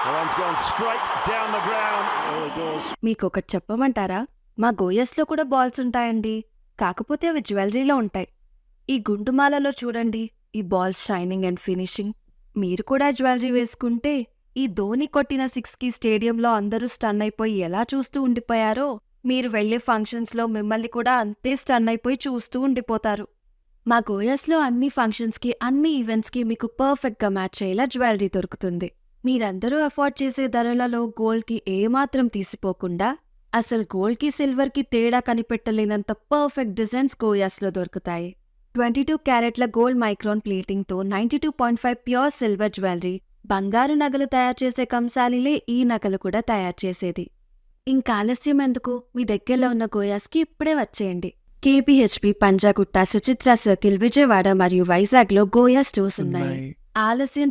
The one's gone straight down the ground. Early doors. మీకొకటి చెప్పమంటారా? మా గోయస్లో కూడా బాల్స్ ఉంటాయండి. కాకపోతే అవి జ్యువెలరీలో ఉంటాయి. ఈ గుండుమాలలో చూడండి, ఈ బాల్స్ షైనింగ్ అండ్ ఫినిషింగ్. మీరు కూడా జ్యువెలరీ వేసుకుంటే ఈ ధోని కొట్టిన 6కి స్టేడియంలో అందరూ స్టన్ అయిపోయి ఎలా చూస్తూ ఉండిపోయారో, మీరు వెళ్లే ఫంక్షన్స్లో మిమ్మల్ని కూడా అంతే స్టన్ అయిపోయి చూస్తూ ఉండిపోతారు. మా గోయస్లో అన్ని ఫంక్షన్స్కి, అన్ని ఈవెంట్స్కి మీకు పర్ఫెక్ట్గా మ్యాచ్ అయ్యేలా జ్యువెలరీ దొరుకుతుంది. మీరందరూ అఫోర్డ్ చేసే ధరలలో గోల్డ్కి ఏమాత్రం తీసిపోకుండా, అసలు గోల్డ్కి సిల్వర్కి తేడా కనిపెట్టలేనంత పర్ఫెక్ట్ డిజైన్స్ గోయాస్లో దొరుకుతాయి. 22 క్యారెట్ల గోల్డ్ మైక్రాన్ ప్లేటింగ్తో 92.5 ప్యూర్ సిల్వర్ జ్యువెలరీ. బంగారు నగలు తయారు చేసే కంసాలిలే ఈ నగలు కూడా తయారు చేసేది. ఇంకా ఆలస్యం ఎందుకు? మీ దగ్గరలో ఉన్న గోయాస్కి ఇప్పుడే వచ్చేయండి. కేపీహెచ్పి, పంజాగుట్ట, సుచిత్ర సర్కిల్, విజయవాడ మరియు వైజాగ్లో గోయా స్టోర్స్ ఉన్నాయి. ఆలస్యం